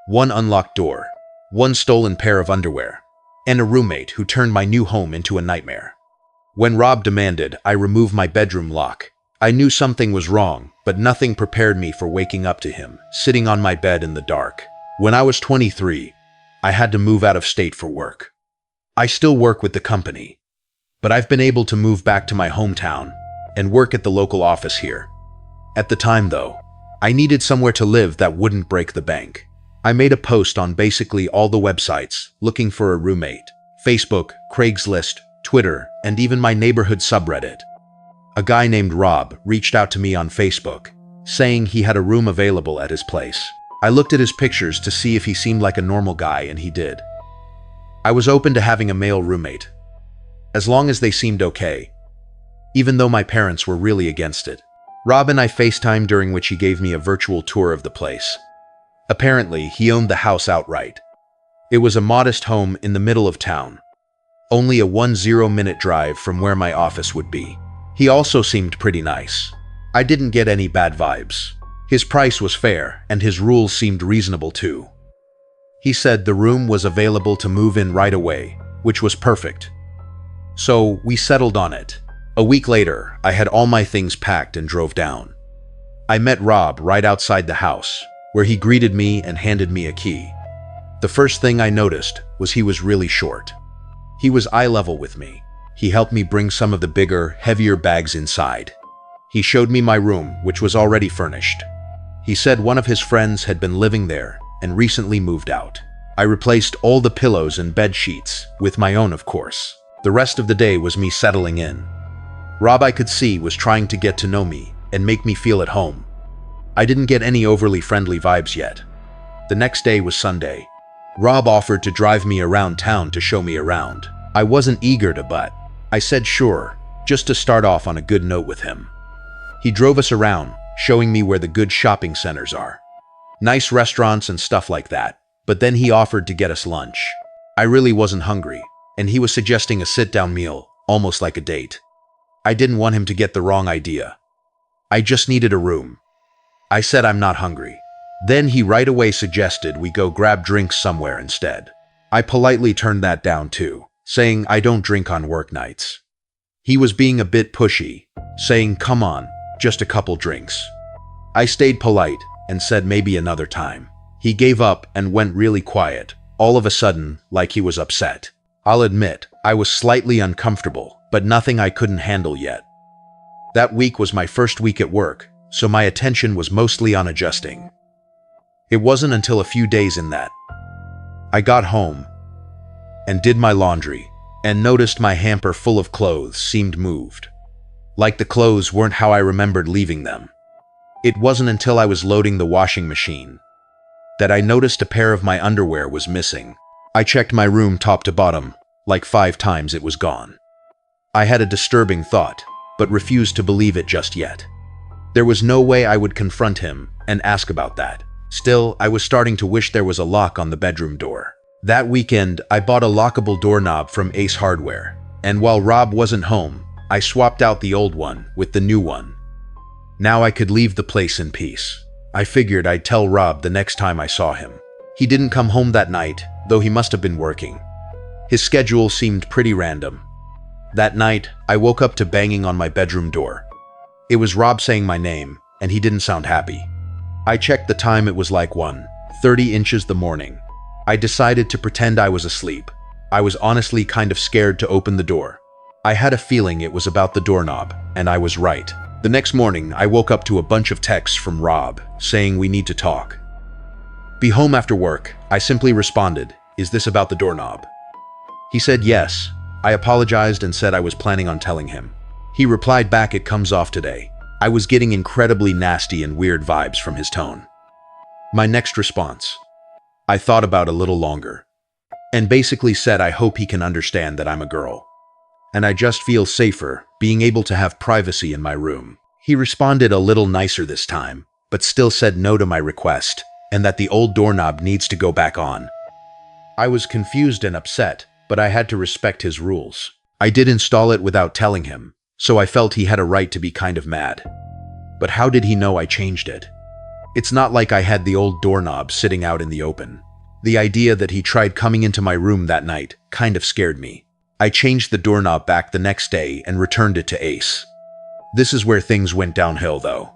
one unlocked door, one stolen pair of underwear, and a roommate who turned my new home into a nightmare. When Rob demanded I remove my bedroom lock, I knew something was wrong, but nothing prepared me for waking up to him, sitting on my bed in the dark. When I was 23, I had to move out of state for work. I still work with the company, but I've been able to move back to my hometown and work at the local office here. At the time, though, I needed somewhere to live that wouldn't break the bank. I made a post on basically all the websites looking for a roommate: Facebook, Craigslist, Twitter, and even my neighborhood subreddit. A guy named Rob reached out to me on Facebook, saying he had a room available at his place. I looked at his pictures to see if he seemed like a normal guy, and he did. I was open to having a male roommate, as long as they seemed okay, even though my parents were really against it. Rob and I FaceTimed, during which he gave me a virtual tour of the place. Apparently, he owned the house outright. It was a modest home in the middle of town, only a 10-minute drive from where my office would be. He also seemed pretty nice. I didn't get any bad vibes. His price was fair, and his rules seemed reasonable too. He said the room was available to move in right away, which was perfect. So we settled on it. A week later, I had all my things packed and drove down. I met Rob right outside the house, where he greeted me and handed me a key. The first thing I noticed was he was really short. He was eye level with me. He helped me bring some of the bigger, heavier bags inside. He showed me my room, which was already furnished. He said one of his friends had been living there and recently moved out. I replaced all the pillows and bed sheets, with my own, of course. The rest of the day was me settling in. Rob, I could see, was trying to get to know me and make me feel at home. I didn't get any overly friendly vibes yet. The next day was Sunday. Rob offered to drive me around town to show me around. I wasn't eager to, but I said sure, just to start off on a good note with him. He drove us around, showing me where the good shopping centers are. Nice restaurants and stuff like that. But then he offered to get us lunch. I really wasn't hungry, and he was suggesting a sit-down meal, almost like a date. I didn't want him to get the wrong idea. I just needed a room. I said I'm not hungry. Then he right away suggested we go grab drinks somewhere instead. I politely turned that down too, saying I don't drink on work nights. He was being a bit pushy, saying come on, just a couple drinks. I stayed polite and said maybe another time. He gave up and went really quiet, all of a sudden, like he was upset. I'll admit, I was slightly uncomfortable, but nothing I couldn't handle yet. That week was my first week at work, so my attention was mostly on adjusting. It wasn't until a few days in that I got home and did my laundry and noticed my hamper full of clothes seemed moved. Like the clothes weren't how I remembered leaving them. It wasn't until I was loading the washing machine that I noticed a pair of my underwear was missing. I checked my room top to bottom, like 5 times it was gone. I had a disturbing thought, but refused to believe it just yet. There was no way I would confront him and ask about that. Still, I was starting to wish there was a lock on the bedroom door. That weekend, I bought a lockable doorknob from Ace Hardware, and while Rob wasn't home, I swapped out the old one with the new one. Now I could leave the place in peace. I figured I'd tell Rob the next time I saw him. He didn't come home that night, though he must have been working. His schedule seemed pretty random. That night, I woke up to banging on my bedroom door. It was Rob saying my name, and he didn't sound happy. I checked the time. It was like 1:30 the morning. I decided to pretend I was asleep. I was honestly kind of scared to open the door. I had a feeling it was about the doorknob, and I was right. The next morning, I woke up to a bunch of texts from Rob saying we need to talk. Be home after work. I simply responded, is this about the doorknob? He said yes. I apologized and said I was planning on telling him. He replied back, it comes off today. I was getting incredibly nasty and weird vibes from his tone. My next response, I thought about a little longer, and basically said I hope he can understand that I'm a girl, and I just feel safer being able to have privacy in my room. He responded a little nicer this time, but still said no to my request, and that the old doorknob needs to go back on. I was confused and upset, but I had to respect his rules. I did install it without telling him, so I felt he had a right to be kind of mad. But how did he know I changed it? It's not like I had the old doorknob sitting out in the open. The idea that he tried coming into my room that night kind of scared me. I changed the doorknob back the next day and returned it to Ace. This is where things went downhill, though.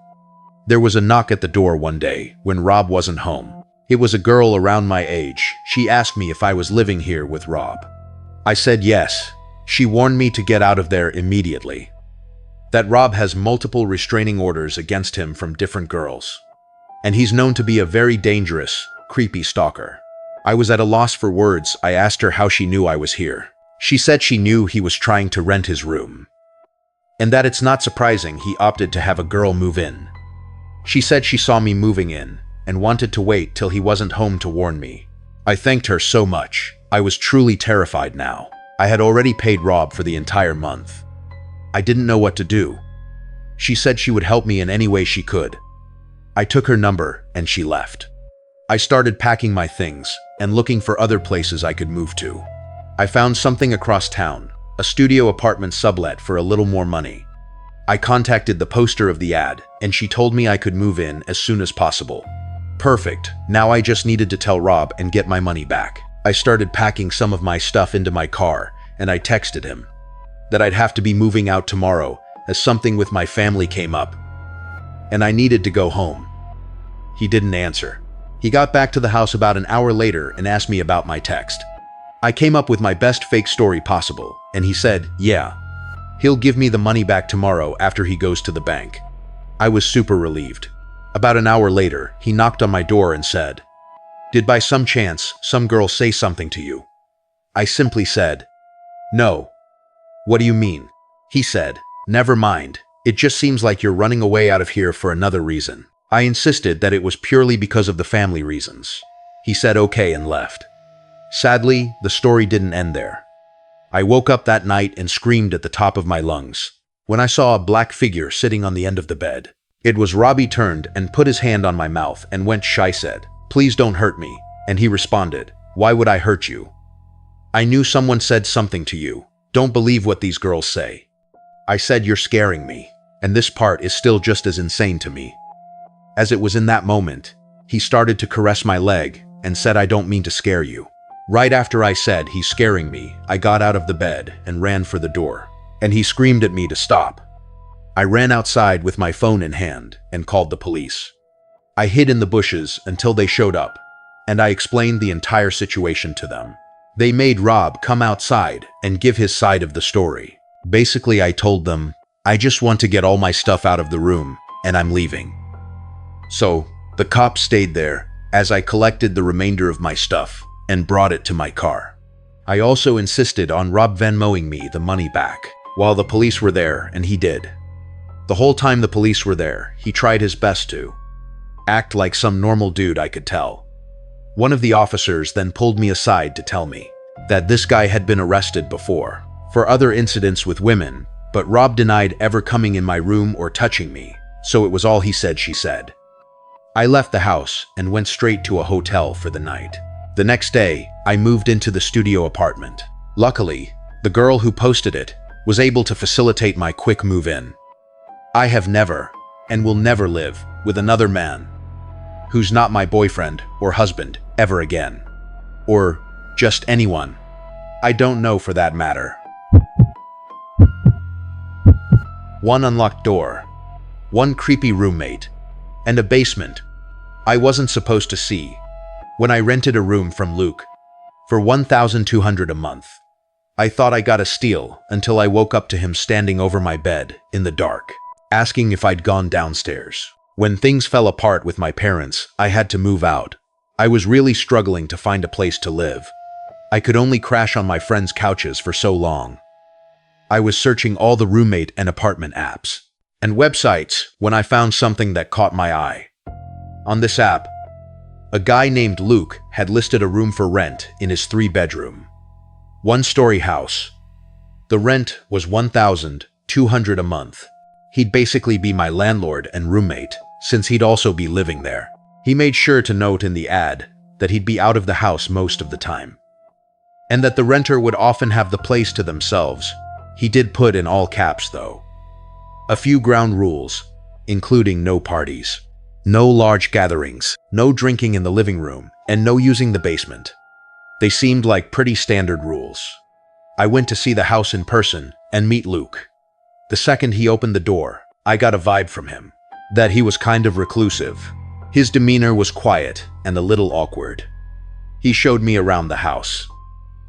There was a knock at the door one day when Rob wasn't home. It was a girl around my age. She asked me if I was living here with Rob. I said yes. She warned me to get out of there immediately. That Rob has multiple restraining orders against him from different girls. And he's known to be a very dangerous, creepy stalker. I was at a loss for words. I asked her how she knew I was here. She said she knew he was trying to rent his room, and that it's not surprising he opted to have a girl move in. She said she saw me moving in and wanted to wait till he wasn't home to warn me. I thanked her so much. I was truly terrified now. I had already paid Rob for the entire month. I didn't know what to do. She said she would help me in any way she could. I took her number and she left. I started packing my things and looking for other places I could move to. I found something across town, a studio apartment sublet for a little more money. I contacted the poster of the ad, and she told me I could move in as soon as possible. Perfect. Now I just needed to tell Rob and get my money back. I started packing some of my stuff into my car, and I texted him that I'd have to be moving out tomorrow as something with my family came up, and I needed to go home. He didn't answer. He got back to the house about an hour later and asked me about my text. I came up with my best fake story possible, and he said, yeah, he'll give me the money back tomorrow after he goes to the bank. I was super relieved. About an hour later, he knocked on my door and said, "Did by some chance some girl say something to you?" I simply said, "No." "What do you mean?" He said, "Never mind. It just seems like you're running away out of here for another reason." I insisted that it was purely because of the family reasons. He said okay and left. Sadly, the story didn't end there. I woke up that night and screamed at the top of my lungs when I saw a black figure sitting on the end of the bed. It was Robbie. Turned and put his hand on my mouth and went shy. Said, "Please don't hurt me." And he responded, "Why would I hurt you? I knew someone said something to you. Don't believe what these girls say." I said, "You're scaring me." And this part is still just as insane to me. As it was in that moment, he started to caress my leg and said, "I don't mean to scare you." Right after I said he's scaring me, I got out of the bed and ran for the door, and he screamed at me to stop. I ran outside with my phone in hand and called the police. I hid in the bushes until they showed up, and I explained the entire situation to them. They made Rob come outside and give his side of the story. Basically, I told them, "I just want to get all my stuff out of the room, and I'm leaving." So, the cops stayed there as I collected the remainder of my stuff and brought it to my car. I also insisted on Rob Venmoing me the money back while the police were there, and he did. The whole time the police were there, he tried his best to act like some normal dude, I could tell. One of the officers then pulled me aside to tell me that this guy had been arrested before for other incidents with women, but Rob denied ever coming in my room or touching me, so it was all he said, she said. I left the house and went straight to a hotel for the night. The next day, I moved into the studio apartment. Luckily, the girl who posted it was able to facilitate my quick move-in. I have never, and will never live with another man who's not my boyfriend or husband ever again. Or just anyone. I don't know, for that matter. One unlocked door, one creepy roommate, and a basement I wasn't supposed to see when I rented a room from Luke for $1,200 a month. I thought I got a steal until I woke up to him standing over my bed in the dark, asking if I'd gone downstairs. When things fell apart with my parents, I had to move out. I was really struggling to find a place to live. I could only crash on my friends' couches for so long. I was searching all the roommate and apartment apps and websites when I found something that caught my eye. On this app, a guy named Luke had listed a room for rent in his 3-bedroom, 1-story house. The rent was $1,200 a month. He'd basically be my landlord and roommate, since he'd also be living there. He made sure to note in the ad that he'd be out of the house most of the time, and that the renter would often have the place to themselves. He did put in all caps, though, a few ground rules, including no parties. No large gatherings, no drinking in the living room, and no using the basement. They seemed like pretty standard rules. I went to see the house in person and meet Luke. The second he opened the door, I got a vibe from him that he was kind of reclusive. His demeanor was quiet and a little awkward. He showed me around the house.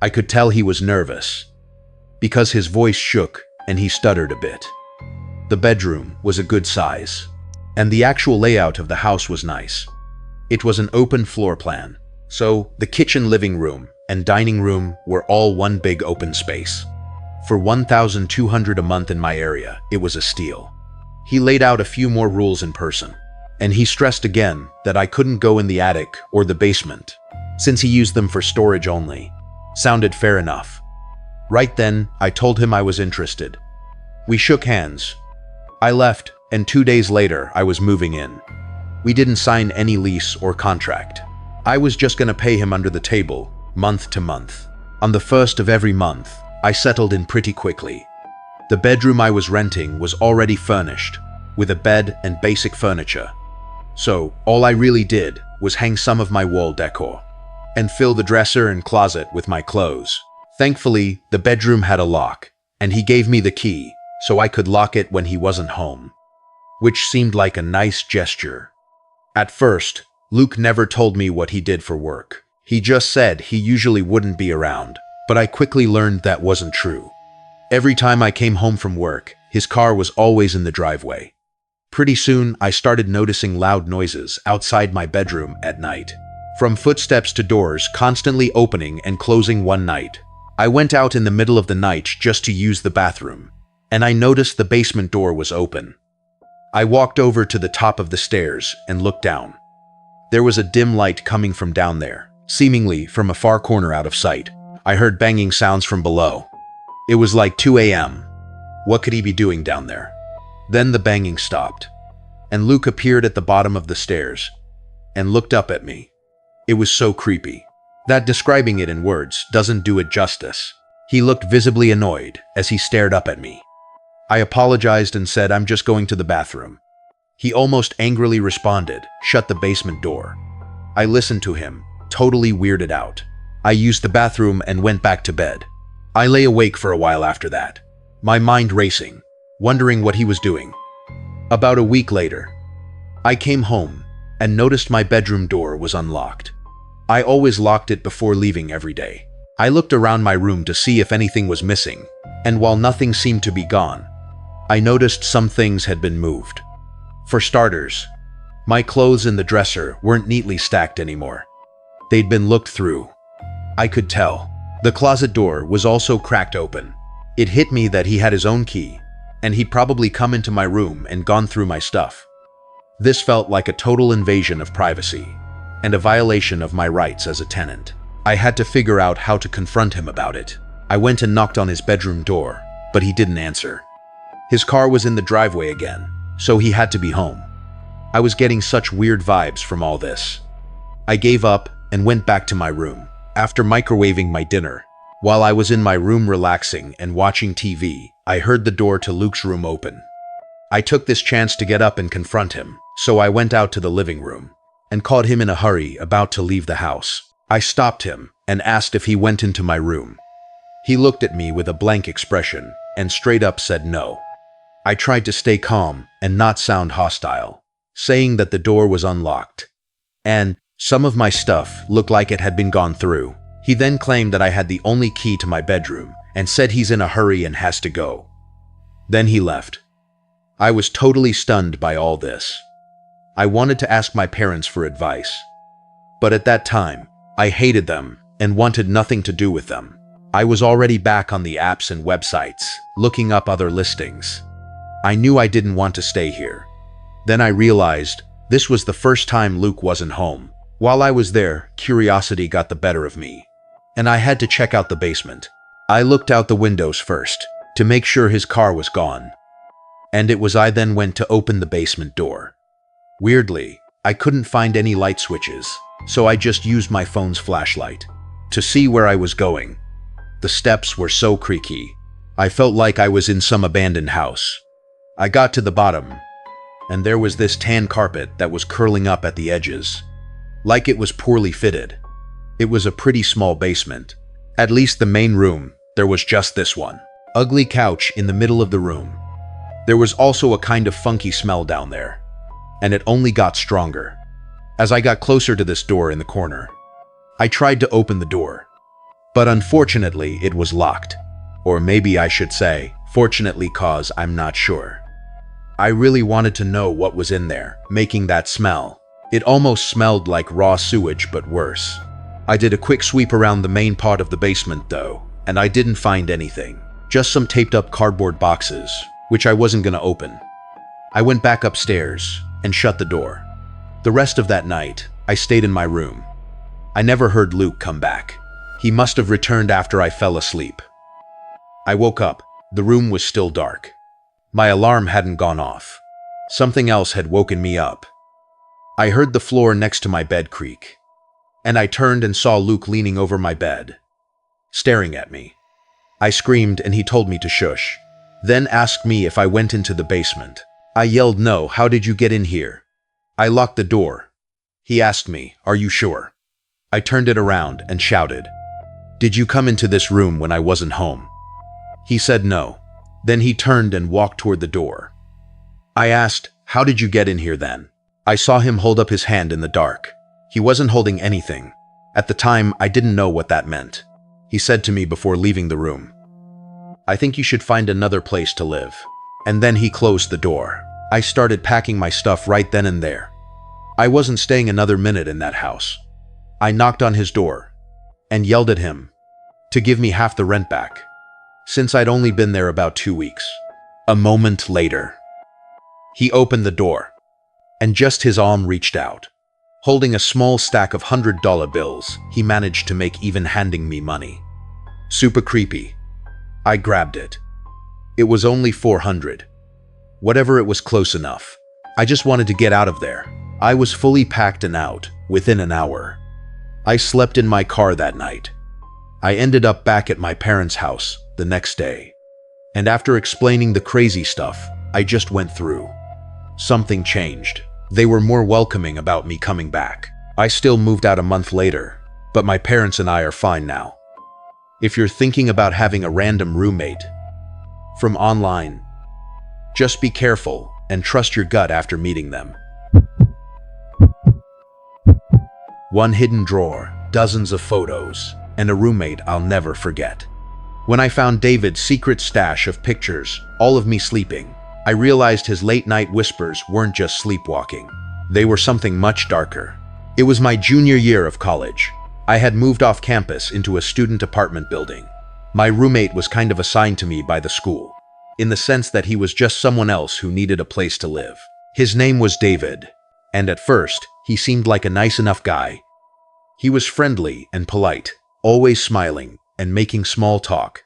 I could tell he was nervous because his voice shook and he stuttered a bit. The bedroom was a good size, and the actual layout of the house was nice. It was an open floor plan, so the kitchen, living room, and dining room were all one big open space. For $1,200 a month in my area, it was a steal. He laid out a few more rules in person, and he stressed again that I couldn't go in the attic or the basement, since he used them for storage only. Sounded fair enough. Right then, I told him I was interested. We shook hands. I left, and 2 days later, I was moving in. We didn't sign any lease or contract. I was just gonna pay him under the table, month to month. On the first of every month, I settled in pretty quickly. The bedroom I was renting was already furnished, with a bed and basic furniture. So, all I really did was hang some of my wall decor and fill the dresser and closet with my clothes. Thankfully, the bedroom had a lock, and he gave me the key so I could lock it when he wasn't home, which seemed like a nice gesture. At first, Luke never told me what he did for work. He just said he usually wouldn't be around, but I quickly learned that wasn't true. Every time I came home from work, his car was always in the driveway. Pretty soon, I started noticing loud noises outside my bedroom at night, from footsteps to doors constantly opening and closing. One night, I went out in the middle of the night just to use the bathroom, and I noticed the basement door was open. I walked over to the top of the stairs and looked down. There was a dim light coming from down there, seemingly from a far corner out of sight. I heard banging sounds from below. It was like 2 a.m. What could he be doing down there? Then the banging stopped, and Luke appeared at the bottom of the stairs and looked up at me. It was so creepy that describing it in words doesn't do it justice. He looked visibly annoyed as he stared up at me. I apologized and said I'm just going to the bathroom. He almost angrily responded, "Shut the basement door." I listened to him, totally weirded out. I used the bathroom and went back to bed. I lay awake for a while after that, my mind racing, wondering what he was doing. About a week later, I came home and noticed my bedroom door was unlocked. I always locked it before leaving every day. I looked around my room to see if anything was missing, and while nothing seemed to be gone, I noticed some things had been moved. For starters, my clothes in the dresser weren't neatly stacked anymore. They'd been looked through. I could tell. The closet door was also cracked open. It hit me that he had his own key, and he'd probably come into my room and gone through my stuff. This felt like a total invasion of privacy, and a violation of my rights as a tenant. I had to figure out how to confront him about it. I went and knocked on his bedroom door, but he didn't answer. His car was in the driveway again, so he had to be home. I was getting such weird vibes from all this. I gave up and went back to my room. After microwaving my dinner, while I was in my room relaxing and watching TV, I heard the door to Luke's room open. I took this chance to get up and confront him, so I went out to the living room and caught him in a hurry about to leave the house. I stopped him and asked if he went into my room. He looked at me with a blank expression and straight up said no. I tried to stay calm and not sound hostile, saying that the door was unlocked, and some of my stuff looked like it had been gone through. He then claimed that I had the only key to my bedroom and said he's in a hurry and has to go. Then he left. I was totally stunned by all this. I wanted to ask my parents for advice, but at that time, I hated them and wanted nothing to do with them. I was already back on the apps and websites, looking up other listings. I knew I didn't want to stay here. Then I realized this was the first time Luke wasn't home. While I was there, curiosity got the better of me, and I had to check out the basement. I looked out the windows first, to make sure his car was gone. And it was I then went to open the basement door. Weirdly, I couldn't find any light switches, so I just used my phone's flashlight to see where I was going. The steps were so creaky. I felt like I was in some abandoned house. I got to the bottom, and there was this tan carpet that was curling up at the edges, like it was poorly fitted. It was a pretty small basement. At least the main room, there was just this one ugly couch in the middle of the room. There was also a kind of funky smell down there, and it only got stronger. As I got closer to this door in the corner, I tried to open the door, but unfortunately it was locked. Or maybe I should say, fortunately, cause I'm not sure. I really wanted to know what was in there, making that smell. It almost smelled like raw sewage, but worse. I did a quick sweep around the main part of the basement though, and I didn't find anything. Just some taped up cardboard boxes, which I wasn't gonna open. I went back upstairs and shut the door. The rest of that night, I stayed in my room. I never heard Luke come back. He must have returned after I fell asleep. I woke up. The room was still dark. My alarm hadn't gone off. Something else had woken me up. I heard the floor next to my bed creak, and I turned and saw Luke leaning over my bed, staring at me. I screamed and he told me to shush, then asked me if I went into the basement. I yelled no. How did you get in here? I locked the door. He asked me, are you sure? I turned it around and shouted, did you come into this room when I wasn't home? He said no. Then he turned and walked toward the door. I asked, how did you get in here then? I saw him hold up his hand in the dark. He wasn't holding anything. At the time, I didn't know what that meant. He said to me before leaving the room, I think you should find another place to live. And then he closed the door. I started packing my stuff right then and there. I wasn't staying another minute in that house. I knocked on his door and yelled at him to give me half the rent back, since I'd only been there about 2 weeks. A moment later, he opened the door, and just his arm reached out. Holding a small stack of $100 bills, he managed to make even handing me money. Super creepy. I grabbed it. It was only $400. Whatever, it was close enough. I just wanted to get out of there. I was fully packed and out within an hour. I slept in my car that night. I ended up back at my parents' house the next day. And after explaining the crazy stuff I just went through, something changed. They were more welcoming about me coming back. I still moved out a month later, but my parents and I are fine now. If you're thinking about having a random roommate from online, just be careful and trust your gut after meeting them. One hidden drawer, dozens of photos, and a roommate I'll never forget. When I found David's secret stash of pictures, all of me sleeping, I realized his late-night whispers weren't just sleepwalking. They were something much darker. It was my junior year of college. I had moved off campus into a student apartment building. My roommate was kind of assigned to me by the school, in the sense that he was just someone else who needed a place to live. His name was David, and at first, he seemed like a nice enough guy. He was friendly and polite, always smiling and making small talk.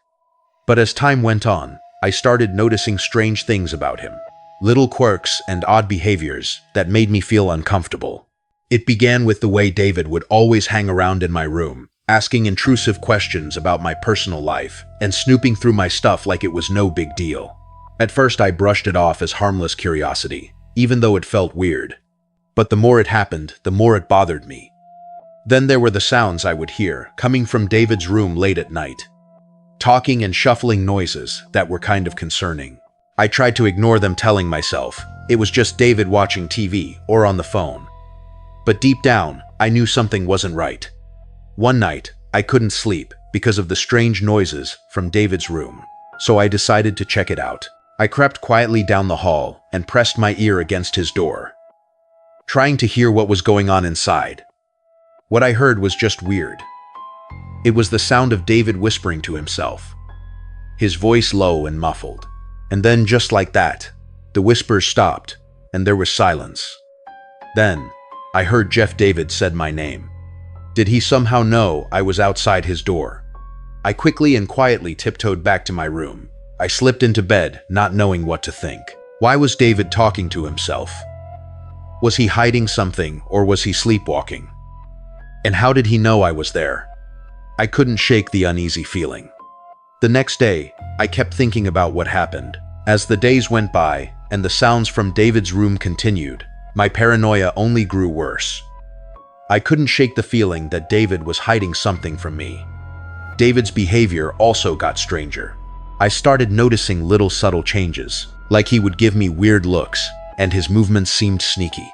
But as time went on, I started noticing strange things about him, little quirks and odd behaviors that made me feel uncomfortable. It began with the way David would always hang around in my room, asking intrusive questions about my personal life and snooping through my stuff like it was no big deal. At first, I brushed it off as harmless curiosity, even though it felt weird. But the more it happened, the more it bothered me. Then there were the sounds I would hear coming from David's room late at night. Talking and shuffling noises that were kind of concerning. I tried to ignore them, telling myself it was just David watching TV or on the phone. But deep down, I knew something wasn't right. One night, I couldn't sleep because of the strange noises from David's room, so I decided to check it out. I crept quietly down the hall and pressed my ear against his door, trying to hear what was going on inside. What I heard was just weird. It was the sound of David whispering to himself, his voice low and muffled. And then, just like that, the whispers stopped and there was silence. Then, I heard David said my name. Did he somehow know I was outside his door? I quickly and quietly tiptoed back to my room. I slipped into bed, not knowing what to think. Why was David talking to himself? Was he hiding something, or was he sleepwalking? And how did he know I was there? I couldn't shake the uneasy feeling. The next day, I kept thinking about what happened. As the days went by, and the sounds from David's room continued, my paranoia only grew worse. I couldn't shake the feeling that David was hiding something from me. David's behavior also got stranger. I started noticing little subtle changes, like he would give me weird looks, and his movements seemed sneaky.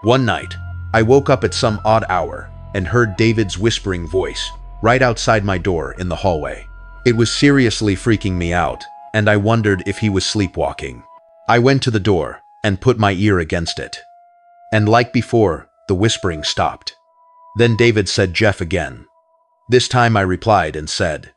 One night, I woke up at some odd hour and heard David's whispering voice right outside my door in the hallway. It was seriously freaking me out, and I wondered if he was sleepwalking. I went to the door and put my ear against it. And like before, the whispering stopped. Then David said Jeff again. This time I replied and said,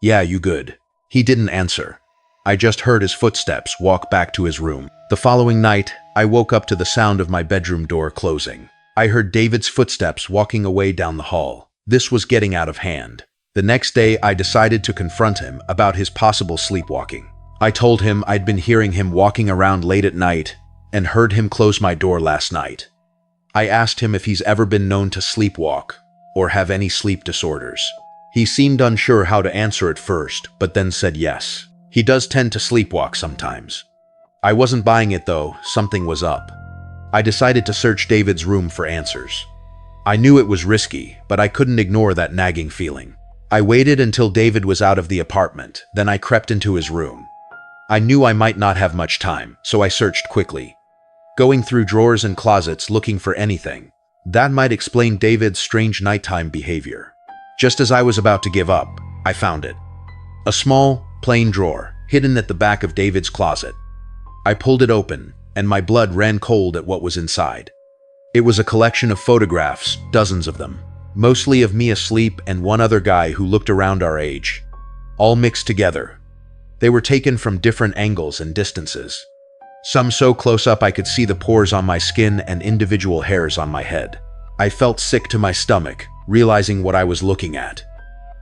"Yeah, you good?" He didn't answer. I just heard his footsteps walk back to his room. The following night, I woke up to the sound of my bedroom door closing. I heard David's footsteps walking away down the hall. This was getting out of hand. The next day, I decided to confront him about his possible sleepwalking. I told him I'd been hearing him walking around late at night and heard him close my door last night. I asked him if he's ever been known to sleepwalk or have any sleep disorders. He seemed unsure how to answer at first, but then said yes. He does tend to sleepwalk sometimes. I wasn't buying it though, something was up. I decided to search David's room for answers. I knew it was risky, but I couldn't ignore that nagging feeling. I waited until David was out of the apartment, then I crept into his room. I knew I might not have much time, so I searched quickly, going through drawers and closets looking for anything that might explain David's strange nighttime behavior. Just as I was about to give up, I found it. A small, plain drawer, hidden at the back of David's closet. I pulled it open, and my blood ran cold at what was inside. It was a collection of photographs, dozens of them, mostly of me asleep and one other guy who looked around our age, all mixed together. They were taken from different angles and distances. Some so close up I could see the pores on my skin and individual hairs on my head. I felt sick to my stomach, realizing what I was looking at.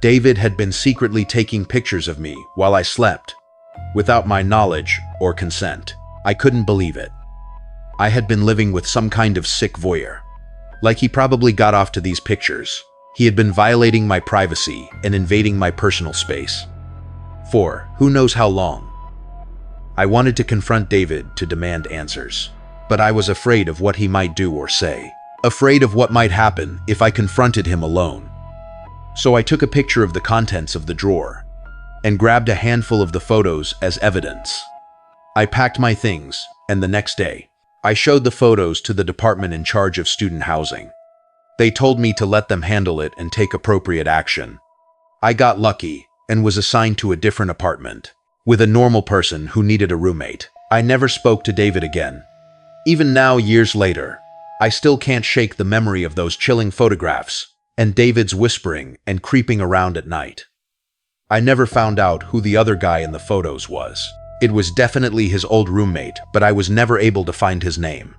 David had been secretly taking pictures of me while I slept, without my knowledge or consent. I couldn't believe it. I had been living with some kind of sick voyeur. Like he probably got off to these pictures. He had been violating my privacy and invading my personal space. For who knows how long. I wanted to confront David to demand answers, but I was afraid of what he might do or say, afraid of what might happen if I confronted him alone. So I took a picture of the contents of the drawer and grabbed a handful of the photos as evidence. I packed my things, and the next day, I showed the photos to the department in charge of student housing. They told me to let them handle it and take appropriate action. I got lucky and was assigned to a different apartment, with a normal person who needed a roommate. I never spoke to David again. Even now, years later, I still can't shake the memory of those chilling photographs and David's whispering and creeping around at night. I never found out who the other guy in the photos was. It was definitely his old roommate, but I was never able to find his name.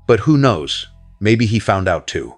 But who knows, maybe he found out too.